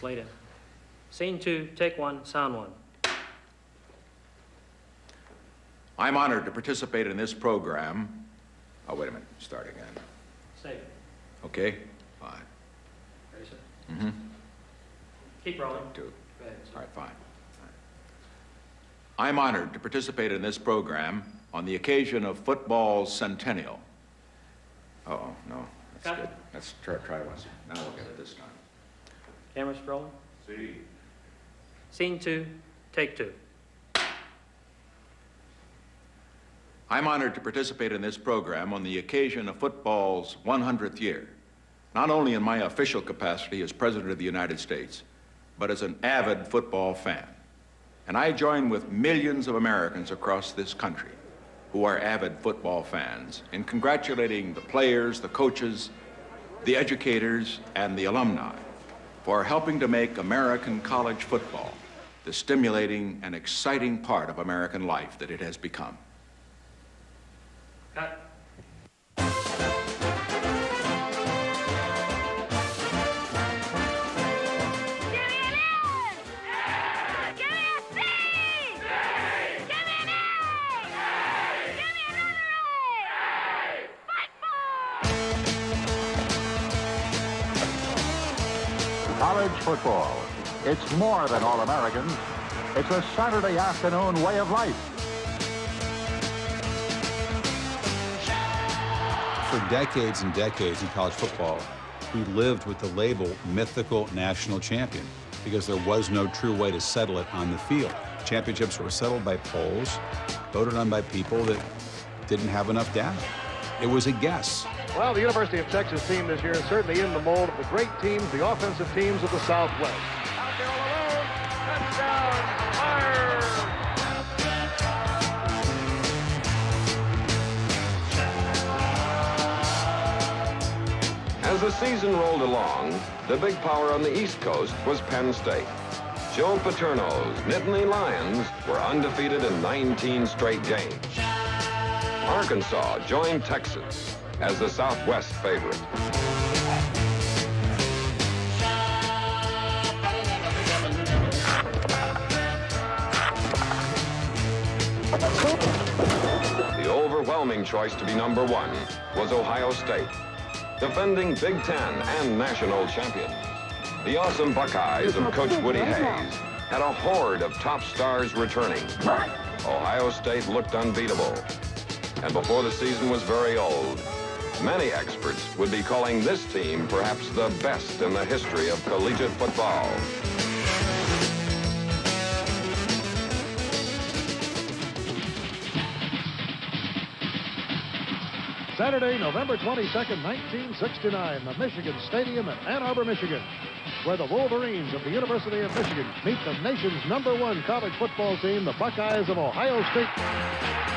Slater. Scene 2, take 1, sound 1. I'm honored to participate in this program. Oh, wait a minute. Start again. Stay. Okay? Fine. Ready, sir? Mm-hmm. Keep rolling. 2. Go ahead, sir. All right, fine. I'm honored to participate in this program on the occasion of football's centennial. Uh-oh, no. That's Cut. good. Let's try once. Now we'll get it this time. Camera's rolling. See? Scene 2, take 2. I'm honored to participate in this program on the occasion of football's 100th year, not only in my official capacity as President of the United States, but as an avid football fan. And I join with millions of Americans across this country who are avid football fans in congratulating the players, the coaches, the educators, and the alumni for helping to make American college football the stimulating and exciting part of American life that it has become. Cut. College football. It's more than All-Americans. It's a Saturday afternoon way of life. For decades and decades in college football, we lived with the label mythical national champion because there was no true way to settle it on the field. Championships were settled by polls, voted on by people that didn't have enough data. It was a guess. Well, the University of Texas team this year is certainly in the mold of the great teams, the offensive teams of the Southwest. Out there all alone, touchdown, fire! As the season rolled along, the big power on the East Coast was Penn State. Joe Paterno's Nittany Lions were undefeated in 19 straight games. Arkansas joined Texas as the Southwest favorite. The overwhelming choice to be number 1 was Ohio State, defending Big Ten and national champions. The awesome Buckeyes of Coach Woody Hayes had a horde of top stars returning. Ohio State looked unbeatable. And before the season was very old, many experts would be calling this team perhaps the best in the history of collegiate football. Saturday, November 22nd, 1969, the Michigan Stadium in Ann Arbor, Michigan, where the Wolverines of the University of Michigan meet the nation's #1 college football team, the Buckeyes of Ohio State.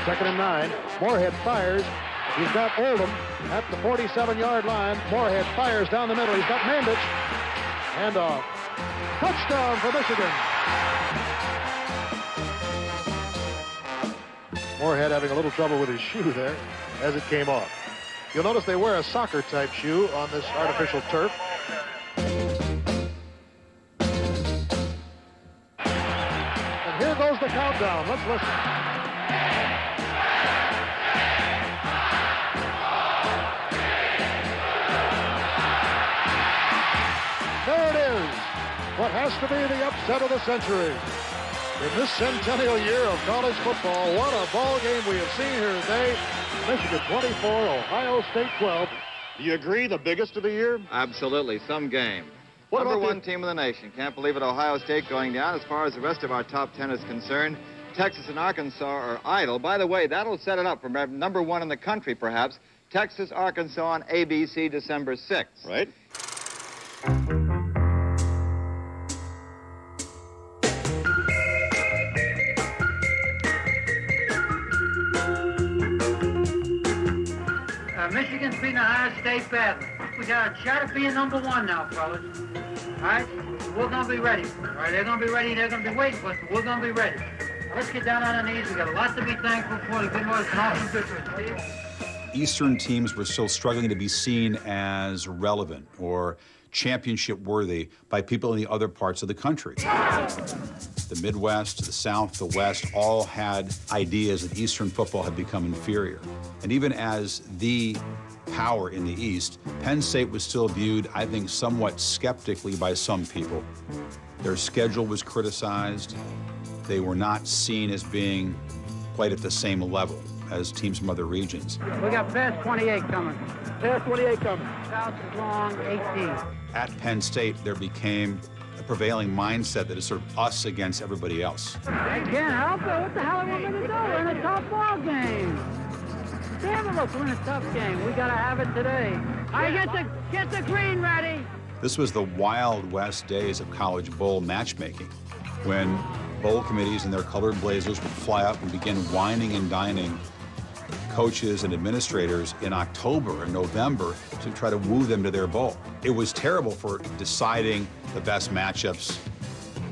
2nd and 9, Moorhead fires. He's got Oldham at the 47-yard line. Moorhead fires down the middle. He's got Mandich. And a touchdown for Michigan. Moorhead having a little trouble with his shoe there as it came off. You'll notice they wear a soccer-type shoe on this artificial turf. And here goes the countdown. Let's listen. There it is. What has to be the upset of the century. In this centennial year of college football, what a ball game we have seen here today. Michigan 24, Ohio State 12. Do you agree, the biggest of the year? Absolutely, some game. What Number about one team in the nation. Can't believe it, Ohio State going down. As far as the rest of our top 10 is concerned, Texas and Arkansas are idle. By the way, that'll set it up for number 1 in the country, perhaps. Texas, Arkansas on ABC December 6th. Right. Michigan's beating Ohio State badly. We got a shot at being number 1 now, fellas. All right? We're going to be ready. All right, they're going to be ready. They're going to be waiting for us, but we're going to be ready. Let's get down on our knees. We got a lot to be thankful for. The good Lord's an awesome good for us. Eastern teams were still struggling to be seen as relevant or championship worthy by people in the other parts of the country. The Midwest, the South, the West all had ideas that Eastern football had become inferior. And even as the power in the East, Penn State was still viewed, I think, somewhat skeptically by some people. Their schedule was criticized. They were not seen as being quite at the same level as teams from other regions. We got past 28 coming. Past 28 coming. South is long, 18. At Penn State, there became a prevailing mindset that is sort of us against everybody else. I can't help it. What the hell are we going to do? We're in a tough ball game. Damn it, look, we're in a tough game. We got to have it today. I get the green ready. This was the Wild West days of college bowl matchmaking, when bowl committees in their colored blazers would fly up and begin wining and dining coaches and administrators in October and November to try to woo them to their bowl. It was terrible for deciding the best matchups,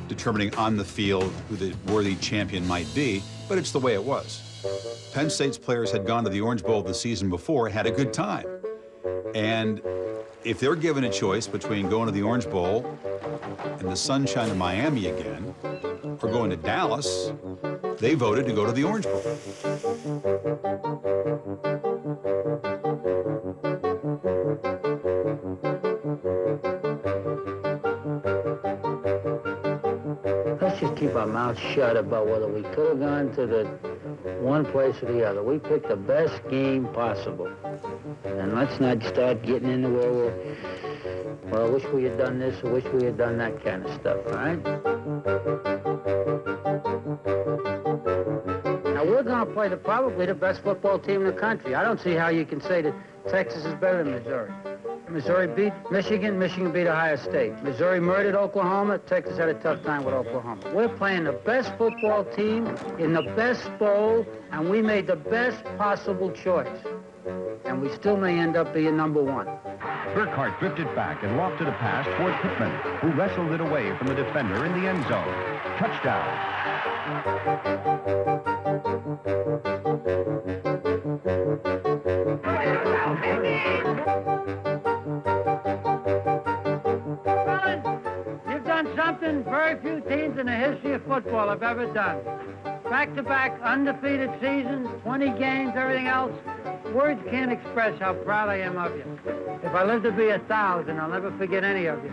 determining on the field who the worthy champion might be, but it's the way it was. Penn State's players had gone to the Orange Bowl the season before and had a good time. And if they're given a choice between going to the Orange Bowl in the sunshine of Miami again or going to Dallas, they voted to go to the Orange Bowl. Let's just keep our mouths shut about whether we could have gone to the one place or the other. We picked the best game possible. And let's not start getting into where we're, well, I wish we had done this, I wish we had done that kind of stuff, all right? Now, we're going to play probably the best football team in the country. I don't see how you can say that Texas is better than Missouri. Missouri beat Michigan, Michigan beat Ohio State. Missouri murdered Oklahoma, Texas had a tough time with Oklahoma. We're playing the best football team in the best bowl, and we made the best possible choice. And we still may end up being number one. Burkhart drifted back and lofted a pass toward Pittman, who wrestled it away from the defender in the end zone. Touchdown. You've done something very few teams in the history of football have ever done. Back-to-back undefeated seasons, 20 games, everything else. Words can't express how proud I am of you. If I live to be 1,000, I'll never forget any of you.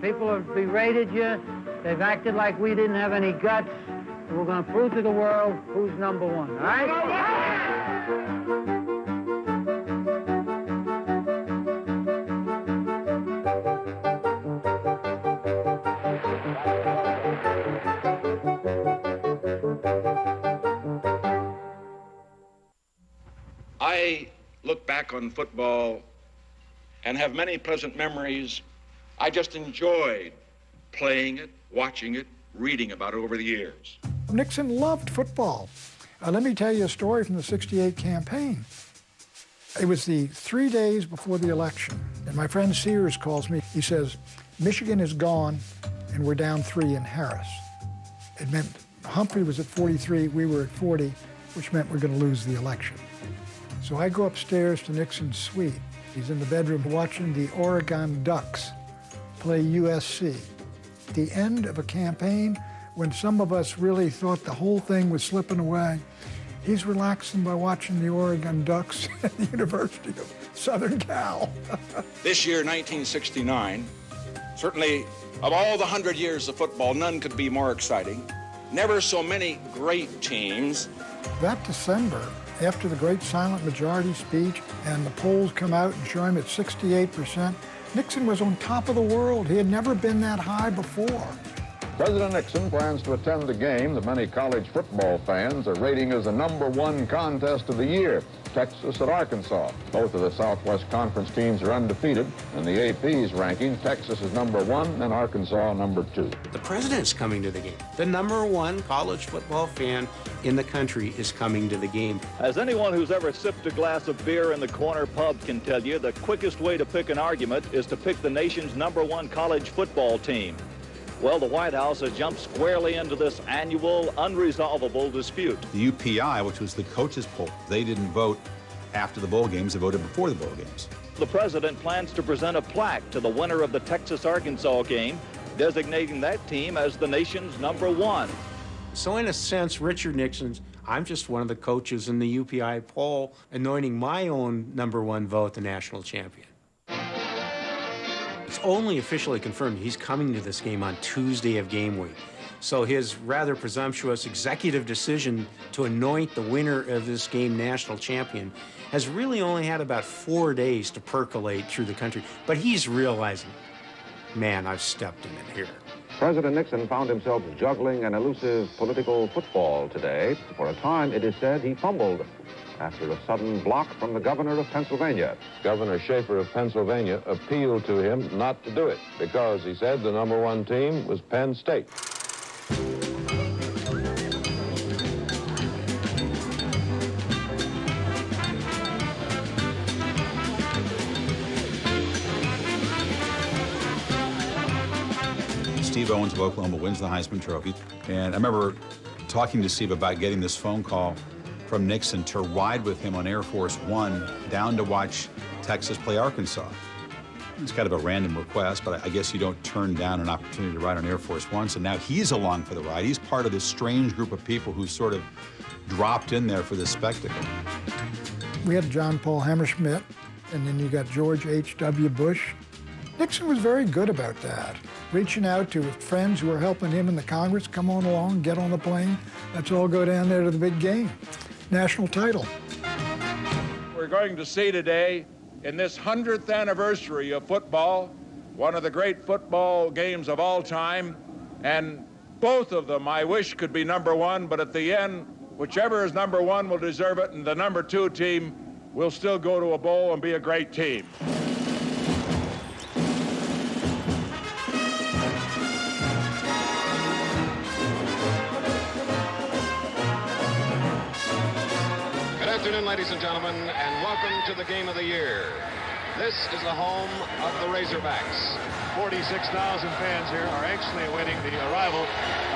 People have berated you. They've acted like we didn't have any guts. And we're going to prove to the world who's number one, all right? I look back on football and have many pleasant memories. I just enjoyed playing it, watching it, reading about it over the years. Nixon loved football. Let me tell you a story from the '68 campaign. It was the 3 days before the election, and my friend Sears calls me. He says, Michigan is gone, and we're down 3 in Harris. It meant Humphrey was at 43, we were at 40, which meant we're going to lose the election. So I go upstairs to Nixon's suite. He's in the bedroom watching the Oregon Ducks play USC. The end of a campaign when some of us really thought the whole thing was slipping away. He's relaxing by watching the Oregon Ducks at the University of Southern Cal. This year, 1969, certainly of all the 100 years of football, none could be more exciting. Never so many great teams. That December, after the great silent majority speech and the polls come out and show him at 68%, Nixon was on top of the world. He had never been that high before. President Nixon plans to attend the game that many college football fans are rating as the #1 contest of the year, Texas at Arkansas. Both of the Southwest Conference teams are undefeated. In the AP's ranking, Texas is #1 and Arkansas #2. The president's coming to the game. The #1 college football fan in the country is coming to the game. As anyone who's ever sipped a glass of beer in the corner pub can tell you, the quickest way to pick an argument is to pick the nation's #1 college football team. Well, the White House has jumped squarely into this annual, unresolvable dispute. The UPI, which was the coaches' poll, they didn't vote after the bowl games, they voted before the bowl games. The president plans to present a plaque to the winner of the Texas-Arkansas game, designating that team as the nation's #1. So in a sense, Richard Nixon's, I'm just one of the coaches in the UPI poll, anointing my own #1 vote the national champion. It's only officially confirmed he's coming to this game on Tuesday of game week. So his rather presumptuous executive decision to anoint the winner of this game national champion has really only had about 4 days to percolate through the country. But he's realizing, man, I've stepped in it here. President Nixon found himself juggling an elusive political football today. For a time, it is said, he fumbled after a sudden block from the governor of Pennsylvania. Governor Schaefer of Pennsylvania appealed to him not to do it because, he said, the #1 team was Penn State. Steve Owens of Oklahoma wins the Heisman Trophy. And I remember talking to Steve about getting this phone call from Nixon to ride with him on Air Force One down to watch Texas play Arkansas. It's kind of a random request, but I guess you don't turn down an opportunity to ride on Air Force One. So now he's along for the ride. He's part of this strange group of people who sort of dropped in there for this spectacle. We had John Paul Hammerschmidt, and then you got George H.W. Bush. Nixon was very good about that, reaching out to friends who were helping him in the Congress. Come on along, get on the plane. Let's all go down there to the big game. National title. We're going to see today, in this 100th anniversary of football, one of the great football games of all time, and both of them I wish could be #1, but at the end, whichever is #1 will deserve it, and the #2 team will still go to a bowl and be a great team. Good afternoon, ladies and gentlemen, and welcome to the game of the year. This is the home of the Razorbacks. 46,000 fans here are anxiously awaiting the arrival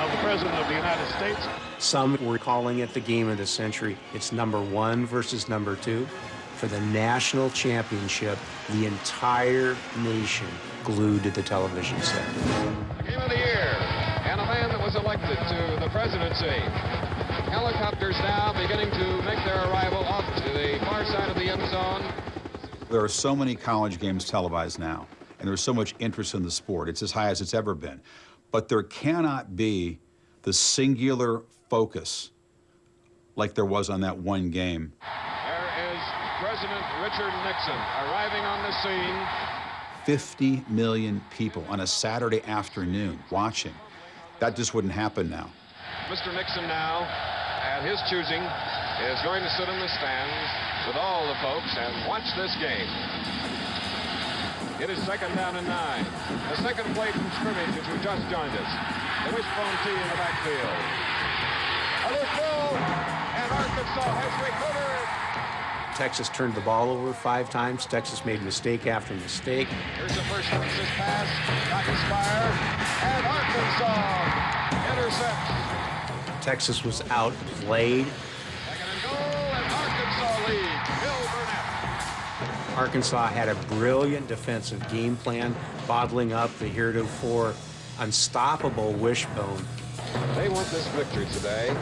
of the President of the United States. Some were calling it the game of the century. It's #1 versus #2. For the national championship, the entire nation glued to the television set. The game of the year, and a man that was elected to the presidency. Helicopters now beginning to make their arrival off to the far side of the end zone. There are so many college games televised now, and there's so much interest in the sport. It's as high as it's ever been. But there cannot be the singular focus like there was on that one game. There is President Richard Nixon arriving on the scene. 50 million people on a Saturday afternoon watching. That just wouldn't happen now. Mr. Nixon now, at his choosing, is going to sit in the stands with all the folks and watch this game. It is 2nd down and 9. The second play from scrimmage as we just joined us. The wishbone tee in the backfield. A loose ball, and Arkansas has recovered. Texas turned the ball over 5 times. Texas made mistake after mistake. Here's the first emphasis pass, not inspired, and Arkansas intercepts. Texas was outplayed. 2nd and goal, and Arkansas leads. Bill Burnett. Arkansas had a brilliant defensive game plan, bottling up the heretofore unstoppable wishbone. They want this victory today.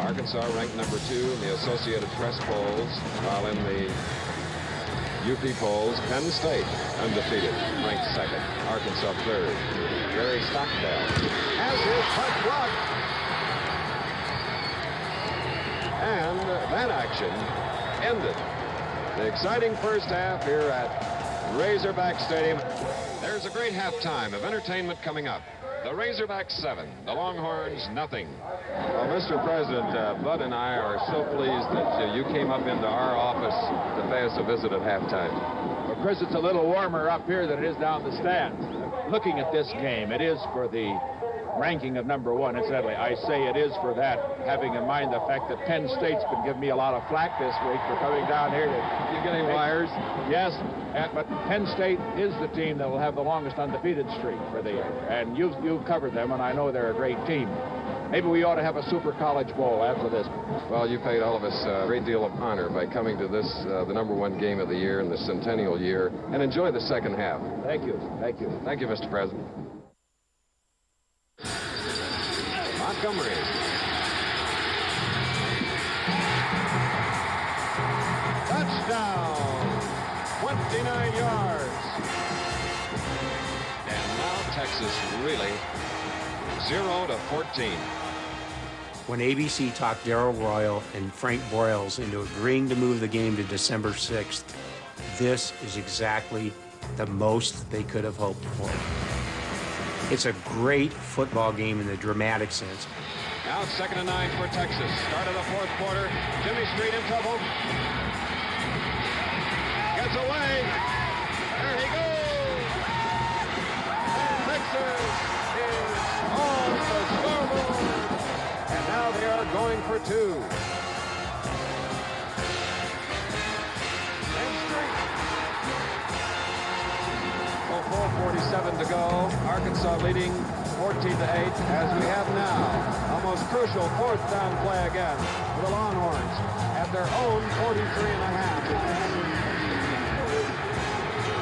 Arkansas ranked #2 in the Associated Press polls, while in the UP polls, Penn State undefeated, ranked 2nd. Arkansas 3rd. Gary Stockdale has his punt blocked. And that action ended the exciting first half here at Razorback Stadium. There's a great halftime of entertainment coming up. The Razorbacks 7, the Longhorns nothing. Well, Mr. President, Bud and I are so pleased that you came up into our office to pay us a visit at halftime. Well, Chris, it's a little warmer up here than it is down the stands. Looking at this game, it is for the ranking of #1, incidentally. I say it is for that, having in mind the fact that Penn State's been giving me a lot of flack this week for coming down here to... You getting wires? Yes, but Penn State is the team that will have the longest undefeated streak for the year. And you've covered them, and I know they're a great team. maybe we ought to have a Super College Bowl after this. Well, you paid all of us a great deal of honor by coming to this, the #1 game of the year in the centennial year, and enjoy the second half. Thank you. Thank you. Thank you, Mr. President. Montgomery. Touchdown! 29 yards. And now Texas really 0-14. When ABC talked Darrell Royal and Frank Broyles into agreeing to move the game to December 6th, this is exactly the most they could have hoped for. It's a great football game in the dramatic sense. Now it's 2nd and 9 for Texas. Start of the fourth quarter. Jimmy Street in trouble. Gets away. There he goes. Texas is on the scoreboard. And now they are going for 2. And Street. 4:47 to go. Arkansas leading 14-8 as we have now. Almost crucial 4th down play again for the Longhorns at their own 43.5.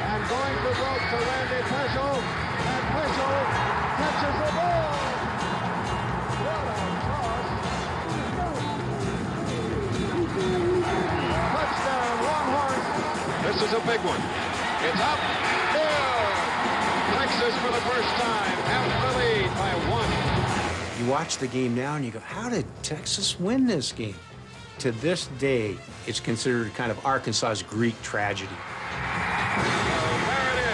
And going for broke to Randy Peschel, and Peschel catches the ball. What a toss. Touchdown, Longhorns. This is a big one. It's up. Texas for the first time have the lead by 1. You watch the game now and you go, how did Texas win this game? To this day, it's considered kind of Arkansas's Greek tragedy. There it is.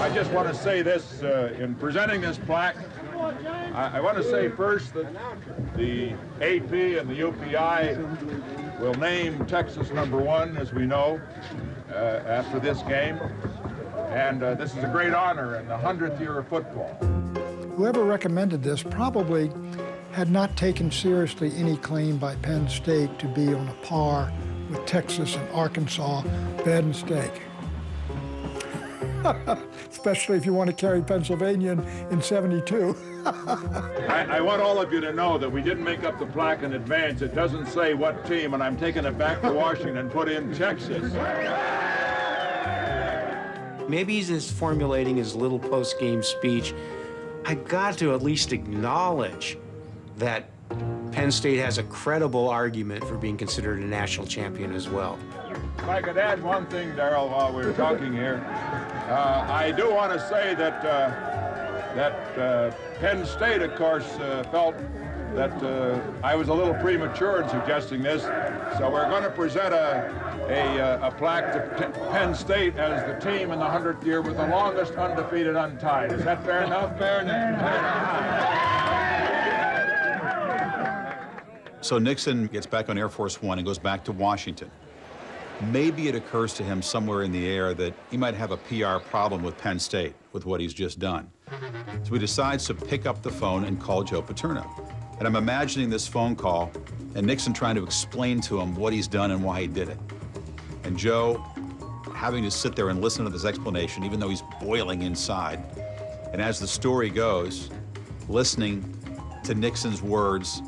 I just want to say this in presenting this plaque. I want to say first that the AP and the UPI will name Texas #1, as we know, after this game. And this is a great honor in the 100th year of football. Whoever recommended this probably had not taken seriously any claim by Penn State to be on a par with Texas and Arkansas bed and steak. Especially if you want to carry Pennsylvania in 72. I want all of you to know that we didn't make up the plaque in advance. It doesn't say what team, and I'm taking it back to Washington and put in Texas. Maybe he's just formulating his little post-game speech. I got to at least acknowledge that Penn State has a credible argument for being considered a national champion as well. If I could add one thing, Darrell, while we were talking here, I do want to say that Penn State, of course, felt that I was a little premature in suggesting this, so we're going to present a plaque to Penn State as the team in the 100th year with the longest undefeated untied. Is that fair enough? Fair enough. So Nixon gets back on Air Force One and goes back to Washington. Maybe it occurs to him somewhere in the air that he might have a PR problem with Penn State with what he's just done. So he decides to pick up the phone and call Joe Paterno. And I'm imagining this phone call and Nixon trying to explain to him what he's done and why he did it. And Joe having to sit there and listen to this explanation, even though he's boiling inside. And as the story goes, listening to Nixon's words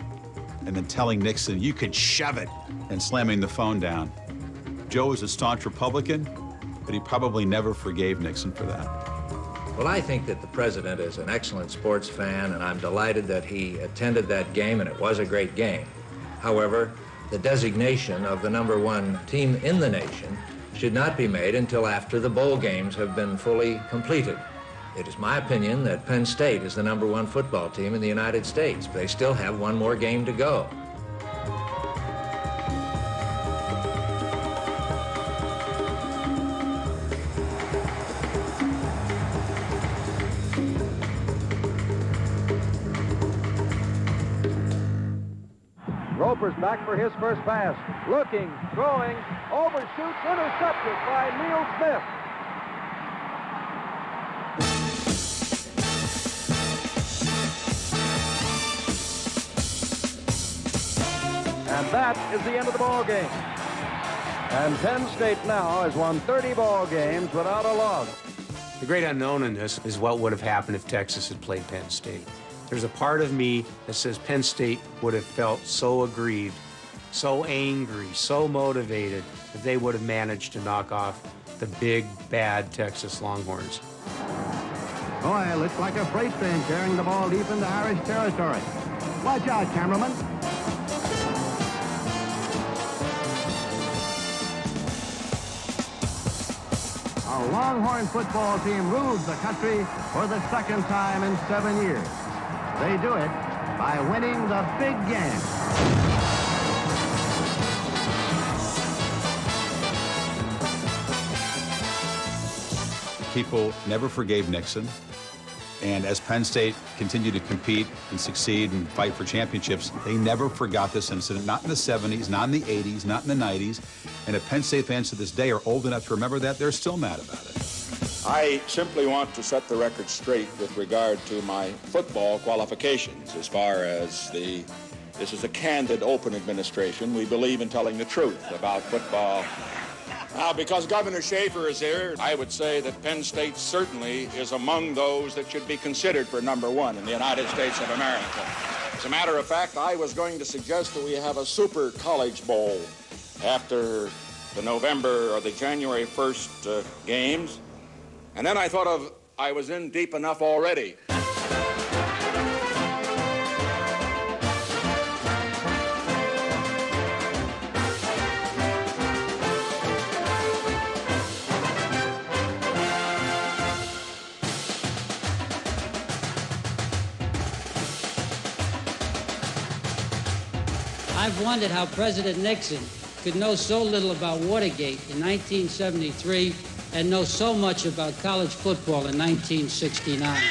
and then telling Nixon, you could shove it, and slamming the phone down. Joe is a staunch Republican, but he probably never forgave Nixon for that. Well, I think that the president is an excellent sports fan, and I'm delighted that he attended that game, and it was a great game. However, the designation of the #1 team in the nation should not be made until after the bowl games have been fully completed. It is my opinion that Penn State is the #1 football team in the United States, but they still have one more game to go. Roper's back for his first pass. Looking, throwing, overshoots, intercepted by Neil Smith. And that is the end of the ball game. And Penn State now has won 30 ball games without a loss. The great unknown in this is what would have happened if Texas had played Penn State. There's a part of me that says Penn State would have felt so aggrieved, so angry, so motivated if they would have managed to knock off the big, bad Texas Longhorns. Boy, looks like a freight train carrying the ball deep into Irish territory. Watch out, cameraman. A Longhorn football team rules the country for the second time in 7 years. They do it by winning the big game. People never forgave Nixon. And as Penn State continued to compete and succeed and fight for championships, they never forgot this incident, not in the 70s, not in the 80s, not in the 90s. And if Penn State fans to this day are old enough to remember that, they're still mad about it. I simply want to set the record straight with regard to my football qualifications as far as this is a candid, open administration. We believe in telling the truth about football. Now, because Governor Schaefer is here, I would say that Penn State certainly is among those that should be considered for #1 in the United States of America. As a matter of fact, I was going to suggest that we have a super college bowl after the November or the January 1st games. And then I thought I was in deep enough already. I've wondered how President Nixon could know so little about Watergate in 1973 and know so much about college football in 1969.